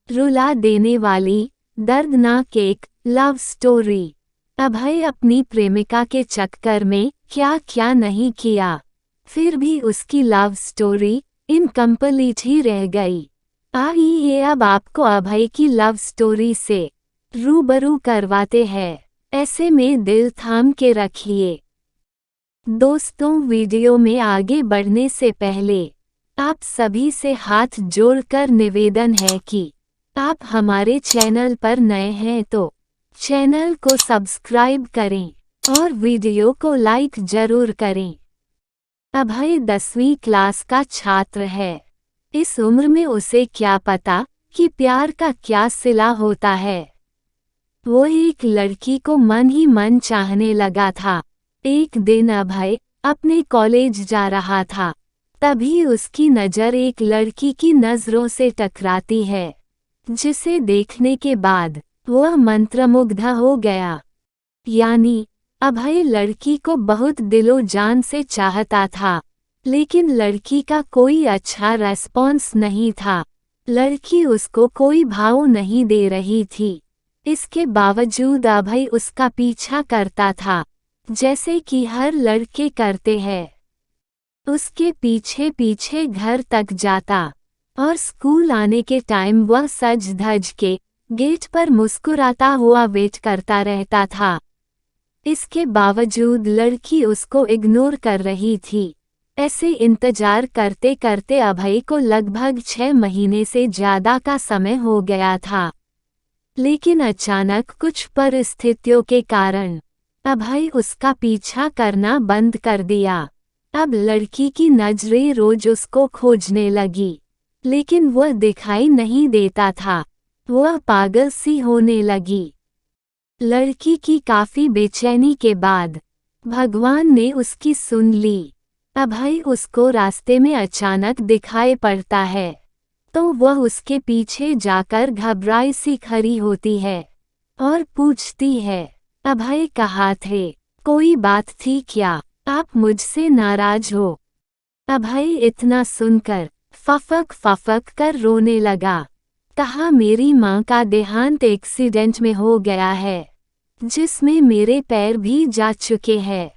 रुला देने वाली दर्दनाक एक लव स्टोरी। अभय अपनी प्रेमिका के चक्कर में क्या क्या नहीं किया, फिर भी उसकी लव स्टोरी इनकम्प्लीट ही रह गई। आइए अब आपको अभय की लव स्टोरी से रूबरू करवाते हैं, ऐसे में दिल थाम के रखिए। दोस्तों, वीडियो में आगे बढ़ने से पहले आप सभी से हाथ जोड़कर निवेदन है कि आप हमारे चैनल पर नए हैं तो चैनल को सब्सक्राइब करें और वीडियो को लाइक जरूर करें। अभय 10वीं क्लास का छात्र है। इस उम्र में उसे क्या पता कि प्यार का क्या सिला होता है। वो एक लड़की को मन ही मन चाहने लगा था। एक दिन अभय अपने कॉलेज जा रहा था, तभी उसकी नज़र एक लड़की की नज़रों से टकराती है, जिसे देखने के बाद वह मंत्रमुग्ध हो गया। यानी अभय लड़की को बहुत दिलो जान से चाहता था, लेकिन लड़की का कोई अच्छा रेस्पॉन्स नहीं था। लड़की उसको कोई भाव नहीं दे रही थी। इसके बावजूद अभय उसका पीछा करता था, जैसे कि हर लड़के करते हैं। उसके पीछे पीछे घर तक जाता और स्कूल आने के टाइम वह सज धज के गेट पर मुस्कुराता हुआ वेट करता रहता था। इसके बावजूद लड़की उसको इग्नोर कर रही थी। ऐसे इंतजार करते करते अभय को लगभग 6 महीने से ज़्यादा का समय हो गया था। लेकिन अचानक कुछ परिस्थितियों के कारण अभय उसका पीछा करना बंद कर दिया। अब लड़की की नजरें रोज उसको खोजने लगी, लेकिन वह दिखाई नहीं देता था। वह पागल सी होने लगी। लड़की की काफी बेचैनी के बाद भगवान ने उसकी सुन ली। अभय उसको रास्ते में अचानक दिखाई पड़ता है, तो वह उसके पीछे जाकर घबराई सी खड़ी होती है और पूछती है, अभय कहाँ थे? कोई बात थी क्या? आप मुझसे नाराज हो? अभय इतना सुनकर फफक फफक कर रोने लगा। कहा, मेरी माँ का देहांत एक्सीडेंट में हो गया है, जिसमें मेरे पैर भी जा चुके हैं।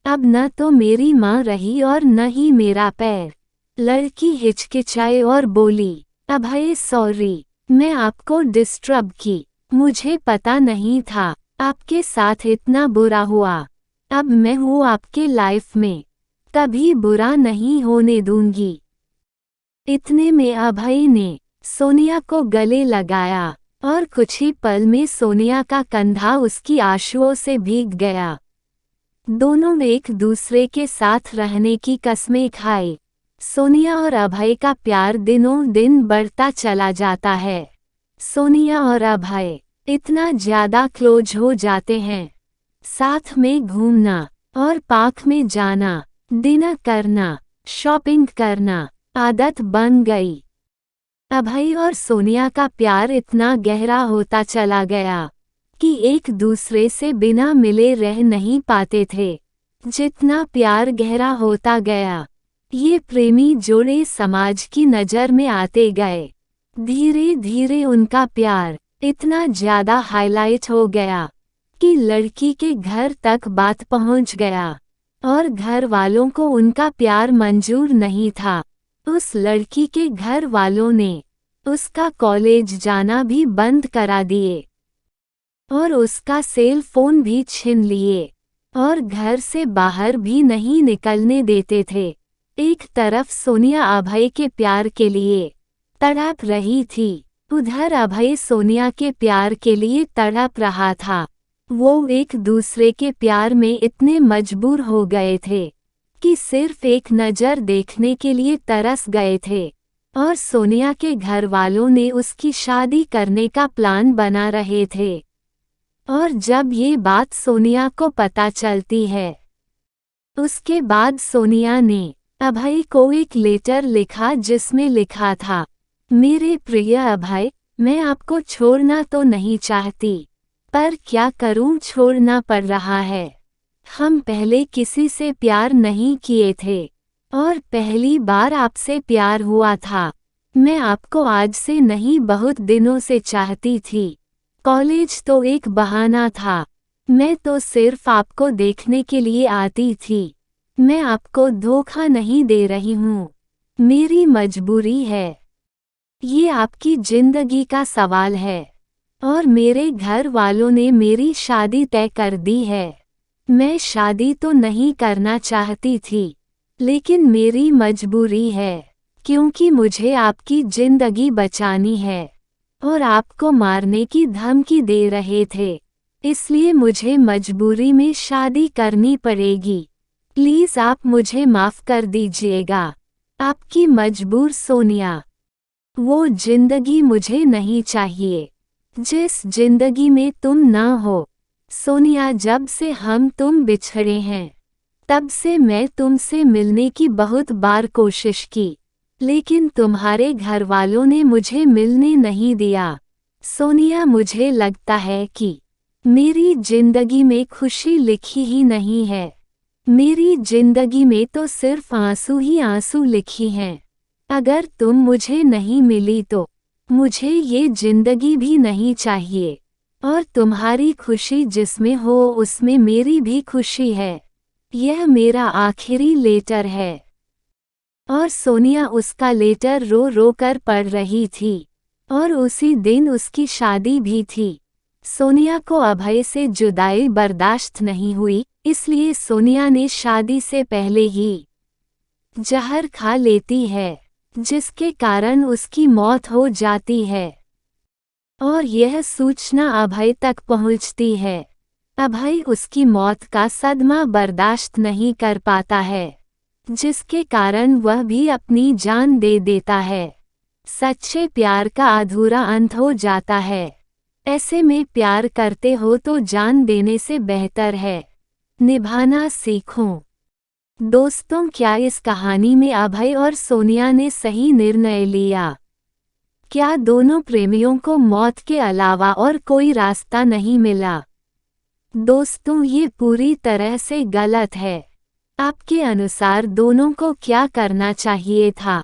अब न तो मेरी माँ रही और न ही मेरा पैर। लड़की हिचकिचाई और बोली, अभय सॉरी, मैं आपको डिस्टर्ब की। मुझे पता नहीं था आपके साथ इतना बुरा हुआ। अब मैं हूँ आपके लाइफ में, कभी बुरा नहीं होने दूंगी। इतने में अभय ने सोनिया को गले लगाया और कुछ ही पल में सोनिया का कंधा उसकी आंसुओं से भीग गया। दोनों एक दूसरे के साथ रहने की कसमें खाई। सोनिया और अभय का प्यार दिनों दिन बढ़ता चला जाता है। सोनिया और अभय इतना ज्यादा क्लोज हो जाते हैं, साथ में घूमना और पार्क में जाना, डिनर करना, शॉपिंग करना आदत बन गई। अभय और सोनिया का प्यार इतना गहरा होता चला गया कि एक दूसरे से बिना मिले रह नहीं पाते थे। जितना प्यार गहरा होता गया, ये प्रेमी जोड़े समाज की नज़र में आते गए। धीरे धीरे उनका प्यार इतना ज़्यादा हाईलाइट हो गया कि लड़की के घर तक बात पहुंच गया और घर वालों को उनका प्यार मंजूर नहीं था। उस लड़की के घर वालों ने उसका कॉलेज जाना भी बंद करा दिए और उसका सेल फोन भी छीन लिए और घर से बाहर भी नहीं निकलने देते थे। एक तरफ सोनिया अभय के प्यार के लिए तड़प रही थी, उधर अभय सोनिया के प्यार के लिए तड़प रहा था। वो एक दूसरे के प्यार में इतने मजबूर हो गए थे कि सिर्फ एक नज़र देखने के लिए तरस गए थे और सोनिया के घर वालों ने उसकी शादी करने का प्लान बना रहे थे। और जब ये बात सोनिया को पता चलती है, उसके बाद सोनिया ने अभय को एक लेटर लिखा जिसमें लिखा था, मेरे प्रिय अभय, मैं आपको छोड़ना तो नहीं चाहती, पर क्या करूं, छोड़ना पड़ रहा है। हम पहले किसी से प्यार नहीं किए थे और पहली बार आपसे प्यार हुआ था। मैं आपको आज से नहीं बहुत दिनों से चाहती थी। कॉलेज तो एक बहाना था। मैं तो सिर्फ आपको देखने के लिए आती थी। मैं आपको धोखा नहीं दे रही हूँ। मेरी मजबूरी है। ये आपकी जिंदगी का सवाल है। और मेरे घर वालों ने मेरी शादी तय कर दी है। मैं शादी तो नहीं करना चाहती थी, लेकिन मेरी मजबूरी है, क्योंकि मुझे आपकी जिंदगी बचानी है। और आपको मारने की धमकी दे रहे थे, इसलिए मुझे मजबूरी में शादी करनी पड़ेगी। प्लीज आप मुझे माफ कर दीजिएगा। आपकी मजबूर सोनिया। वो जिंदगी मुझे नहीं चाहिए जिस जिंदगी में तुम ना हो। सोनिया, जब से तुम बिछड़े हैं, तब से मैं तुमसे मिलने की बहुत बार कोशिश की, लेकिन तुम्हारे घर वालों ने मुझे मिलने नहीं दिया। सोनिया, मुझे लगता है कि मेरी जिंदगी में खुशी लिखी ही नहीं है। मेरी जिंदगी में तो सिर्फ आंसू ही आंसू लिखी हैं। अगर तुम मुझे नहीं मिली तो मुझे ये जिंदगी भी नहीं चाहिए। और तुम्हारी खुशी जिसमें हो उसमें मेरी भी खुशी है। यह मेरा आखिरी लेटर है। और सोनिया उसका लेटर रो रो कर पढ़ रही थी। और उसी दिन उसकी शादी भी थी। सोनिया को अभय से जुदाई बर्दाश्त नहीं हुई, इसलिए सोनिया ने शादी से पहले ही जहर खा लेती है, जिसके कारण उसकी मौत हो जाती है। और यह सूचना अभय तक पहुंचती है। अभय उसकी मौत का सदमा बर्दाश्त नहीं कर पाता है, जिसके कारण वह भी अपनी जान दे देता है। सच्चे प्यार का अधूरा अंत हो जाता है। ऐसे में प्यार करते हो तो जान देने से बेहतर है निभाना सीखो। दोस्तों, क्या इस कहानी में अभय और सोनिया ने सही निर्णय लिया? क्या दोनों प्रेमियों को मौत के अलावा और कोई रास्ता नहीं मिला? दोस्तों, ये पूरी तरह से गलत है। आपके अनुसार दोनों को क्या करना चाहिए था?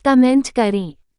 कमेंट करें।